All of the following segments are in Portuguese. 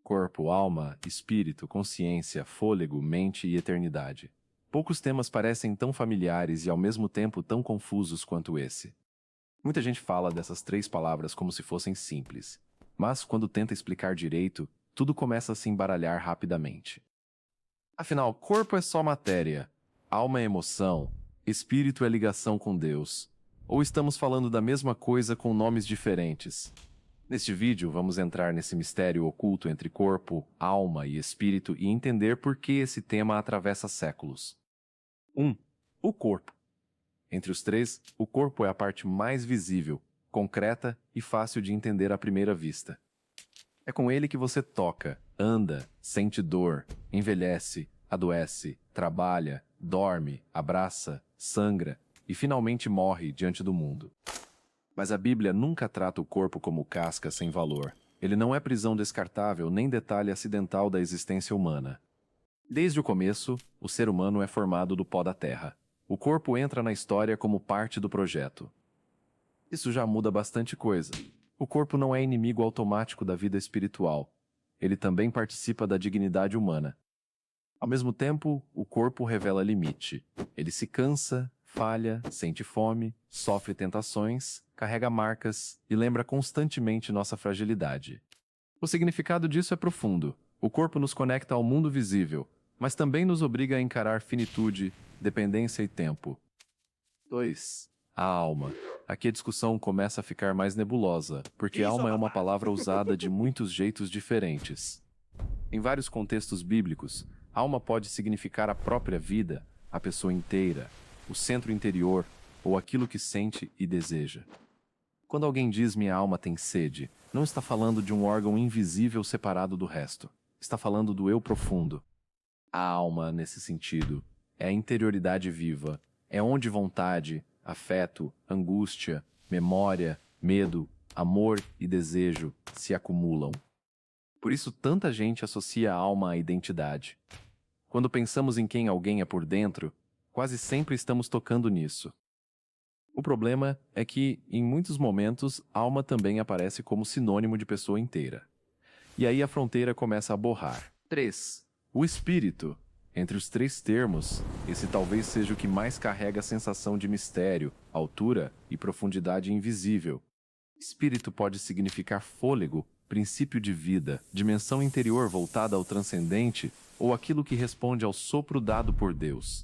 Corpo, alma, espírito, consciência, fôlego, mente e eternidade. Poucos temas parecem tão familiares e ao mesmo tempo tão confusos quanto esse. Muita gente fala dessas três palavras como se fossem simples, mas quando tenta explicar direito, tudo começa a se embaralhar rapidamente. Afinal, corpo é só matéria, alma é emoção, espírito é ligação com Deus. Ou estamos falando da mesma coisa com nomes diferentes? Neste vídeo, vamos entrar nesse mistério oculto entre corpo, alma e espírito e entender por que esse tema atravessa séculos. 1. O corpo. Entre os três, o corpo é a parte mais visível, concreta e fácil de entender à primeira vista. É com ele que você toca, anda, sente dor, envelhece, adoece, trabalha, dorme, abraça, sangra e finalmente morre diante do mundo. Mas a Bíblia nunca trata o corpo como casca sem valor. Ele não é prisão descartável nem detalhe acidental da existência humana. Desde o começo, o ser humano é formado do pó da terra. O corpo entra na história como parte do projeto. Isso já muda bastante coisa. O corpo não é inimigo automático da vida espiritual. Ele também participa da dignidade humana. Ao mesmo tempo, o corpo revela limite. Ele se cansa, falha, sente fome, sofre tentações, carrega marcas e lembra constantemente nossa fragilidade. O significado disso é profundo. O corpo nos conecta ao mundo visível, mas também nos obriga a encarar finitude, dependência e tempo. 2. A alma. Aqui a discussão começa a ficar mais nebulosa, porque alma é uma palavra usada de muitos jeitos diferentes. Em vários contextos bíblicos, alma pode significar a própria vida, a pessoa inteira, o centro interior ou aquilo que sente e deseja. Quando alguém diz minha alma tem sede, não está falando de um órgão invisível separado do resto. Está falando do eu profundo. A alma, nesse sentido, é a interioridade viva, é onde vontade, afeto, angústia, memória, medo, amor e desejo se acumulam. Por isso tanta gente associa a alma à identidade. Quando pensamos em quem alguém é por dentro, quase sempre estamos tocando nisso. O problema é que, em muitos momentos, alma também aparece como sinônimo de pessoa inteira. E aí a fronteira começa a borrar. 3. O espírito. Entre os três termos, esse talvez seja o que mais carrega a sensação de mistério, altura e profundidade invisível. Espírito pode significar fôlego, princípio de vida, dimensão interior voltada ao transcendente ou aquilo que responde ao sopro dado por Deus.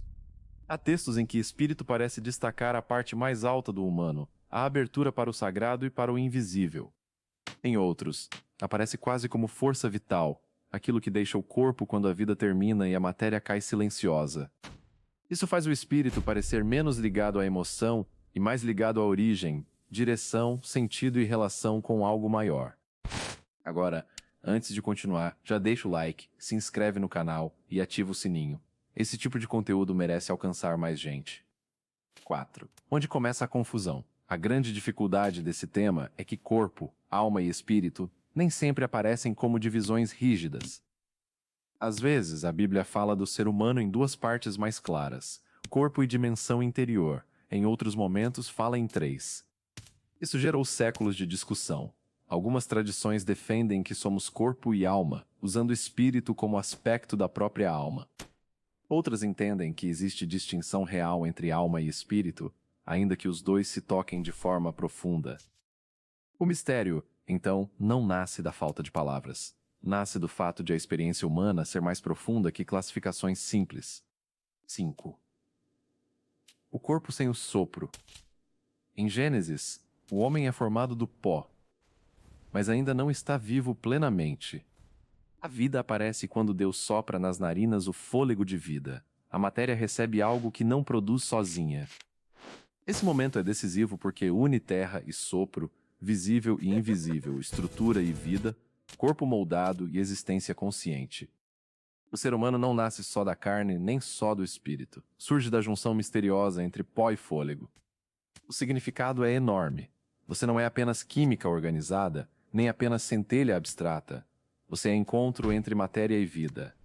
Há textos em que espírito parece destacar a parte mais alta do humano, a abertura para o sagrado e para o invisível. Em outros, aparece quase como força vital, aquilo que deixa o corpo quando a vida termina e a matéria cai silenciosa. Isso faz o espírito parecer menos ligado à emoção e mais ligado à origem, direção, sentido e relação com algo maior. Agora, antes de continuar, já deixa o like, se inscreve no canal e ativa o sininho. Esse tipo de conteúdo merece alcançar mais gente. 4. Onde começa a confusão? A grande dificuldade desse tema é que corpo, alma e espírito nem sempre aparecem como divisões rígidas. Às vezes, a Bíblia fala do ser humano em duas partes mais claras, corpo e dimensão interior. Em outros momentos, fala em três. Isso gerou séculos de discussão. Algumas tradições defendem que somos corpo e alma, usando espírito como aspecto da própria alma. Outras entendem que existe distinção real entre alma e espírito, ainda que os dois se toquem de forma profunda. O mistério, então, não nasce da falta de palavras. Nasce do fato de a experiência humana ser mais profunda que classificações simples. 5. O corpo sem o sopro. Em Gênesis, o homem é formado do pó, mas ainda não está vivo plenamente. A vida aparece quando Deus sopra nas narinas o fôlego de vida. A matéria recebe algo que não produz sozinha. Esse momento é decisivo porque une terra e sopro, visível e invisível, estrutura e vida, corpo moldado e existência consciente. O ser humano não nasce só da carne nem só do espírito. Surge da junção misteriosa entre pó e fôlego. O significado é enorme. Você não é apenas química organizada, nem apenas centelha abstrata. Você é encontro entre matéria e vida.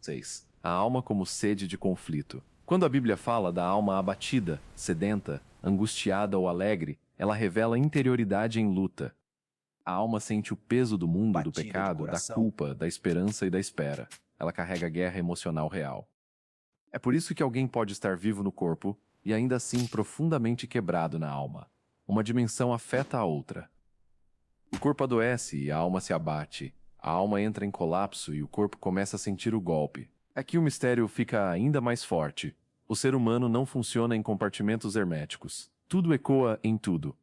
6. A alma como sede de conflito. Quando a Bíblia fala da alma abatida, sedenta, angustiada ou alegre, ela revela interioridade em luta. A alma sente o peso do mundo, do Batida de pecado, da coração. culpa, da esperança e da espera. Ela carrega a guerra emocional real. É por isso que alguém pode estar vivo no corpo e ainda assim profundamente quebrado na alma. Uma dimensão afeta a outra. O corpo adoece e a alma se abate. A alma entra em colapso e o corpo começa a sentir o golpe. Aqui o mistério fica ainda mais forte. O ser humano não funciona em compartimentos herméticos. Tudo ecoa em tudo.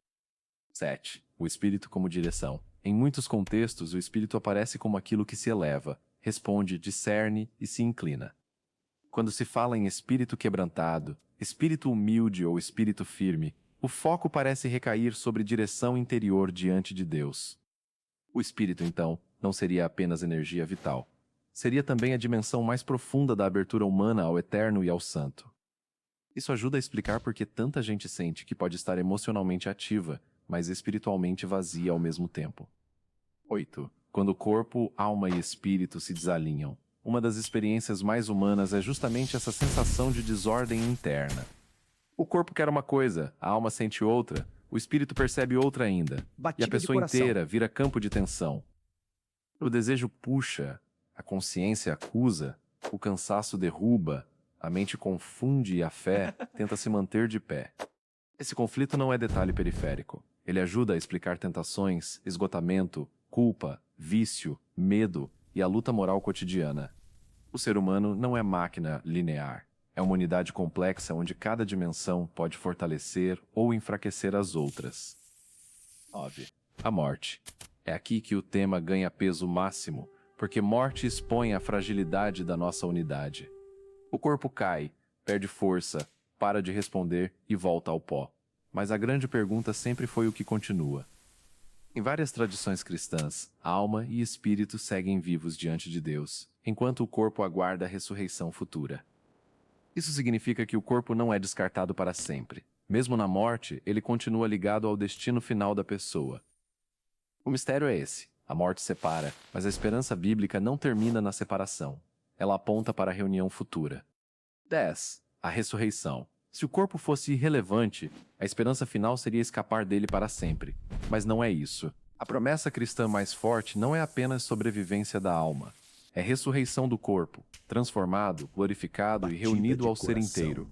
7. O espírito como direção. Em muitos contextos, o espírito aparece como aquilo que se eleva, responde, discerne e se inclina. Quando se fala em espírito quebrantado, espírito humilde ou espírito firme, o foco parece recair sobre direção interior diante de Deus. O espírito, então, não seria apenas energia vital. Seria também a dimensão mais profunda da abertura humana ao eterno e ao santo. Isso ajuda a explicar por que tanta gente sente que pode estar emocionalmente ativa, mas espiritualmente vazia ao mesmo tempo. 8. Quando corpo, alma e espírito se desalinham. Uma das experiências mais humanas é justamente essa sensação de desordem interna. O corpo quer uma coisa, a alma sente outra, o espírito percebe outra ainda, e a Batida de pessoa coração. inteira vira campo de tensão. O desejo puxa, a consciência acusa, o cansaço derruba, a mente confunde e a fé tenta se manter de pé. Esse conflito não é detalhe periférico. Ele ajuda a explicar tentações, esgotamento, culpa, vício, medo e a luta moral cotidiana. O ser humano não é máquina linear. É uma unidade complexa onde cada dimensão pode fortalecer ou enfraquecer as outras. 9. A morte. É aqui que o tema ganha peso máximo, porque morte expõe a fragilidade da nossa unidade. O corpo cai, perde força, para de responder e volta ao pó. Mas a grande pergunta sempre foi o que continua. Em várias tradições cristãs, alma e espírito seguem vivos diante de Deus, enquanto o corpo aguarda a ressurreição futura. Isso significa que o corpo não é descartado para sempre. Mesmo na morte, ele continua ligado ao destino final da pessoa. O mistério é esse. A morte separa, mas a esperança bíblica não termina na separação. Ela aponta para a reunião futura. 10. A ressurreição. Se o corpo fosse irrelevante, a esperança final seria escapar dele para sempre. Mas não é isso. A promessa cristã mais forte não é apenas sobrevivência da alma. É ressurreição do corpo, transformado, glorificado e reunido ao ser inteiro.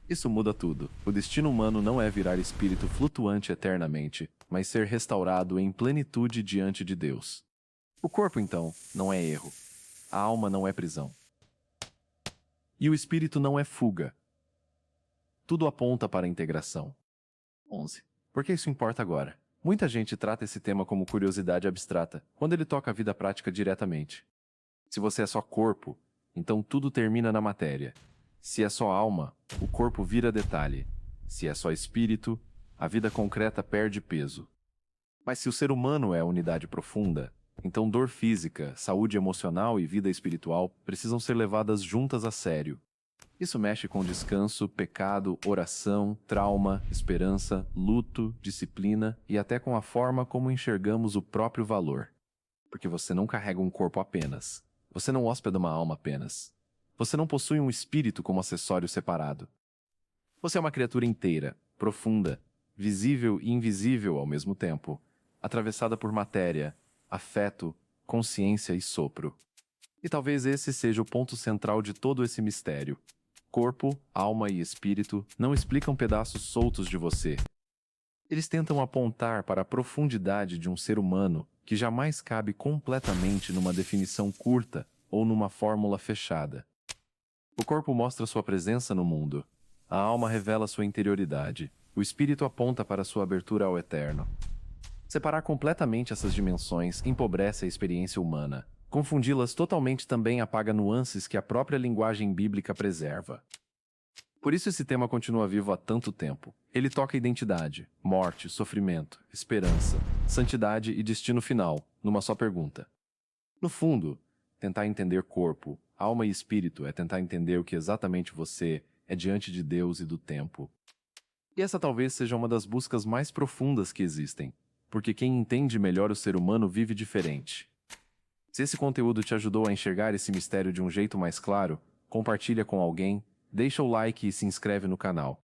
Isso muda tudo. O destino humano não é virar espírito flutuante eternamente, mas ser restaurado em plenitude diante de Deus. O corpo, então, não é erro. A alma não é prisão. E o espírito não é fuga. Tudo aponta para a integração. 11. Por que isso importa agora? Muita gente trata esse tema como curiosidade abstrata, quando ele toca a vida prática diretamente. Se você é só corpo, então tudo termina na matéria. Se é só alma, o corpo vira detalhe. Se é só espírito, a vida concreta perde peso. Mas se o ser humano é a unidade profunda, então dor física, saúde emocional e vida espiritual precisam ser levadas juntas a sério. Isso mexe com descanso, pecado, oração, trauma, esperança, luto, disciplina e até com a forma como enxergamos o próprio valor. Porque você não carrega um corpo apenas. Você não hóspeda uma alma apenas. Você não possui um espírito como acessório separado. Você é uma criatura inteira, profunda, visível e invisível ao mesmo tempo, atravessada por matéria, afeto, consciência e sopro. E talvez esse seja o ponto central de todo esse mistério. Corpo, alma e espírito não explicam pedaços soltos de você. Eles tentam apontar para a profundidade de um ser humano que jamais cabe completamente numa definição curta ou numa fórmula fechada. O corpo mostra sua presença no mundo. A alma revela sua interioridade. O espírito aponta para sua abertura ao eterno. Separar completamente essas dimensões empobrece a experiência humana. Confundi-las totalmente também apaga nuances que a própria linguagem bíblica preserva. Por isso esse tema continua vivo há tanto tempo. Ele toca identidade, morte, sofrimento, esperança, santidade e destino final, numa só pergunta. No fundo, tentar entender corpo, alma e espírito é tentar entender o que exatamente você é diante de Deus e do tempo. E essa talvez seja uma das buscas mais profundas que existem, porque quem entende melhor o ser humano vive diferente. Se esse conteúdo te ajudou a enxergar esse mistério de um jeito mais claro, compartilha com alguém, deixa o like e se inscreve no canal.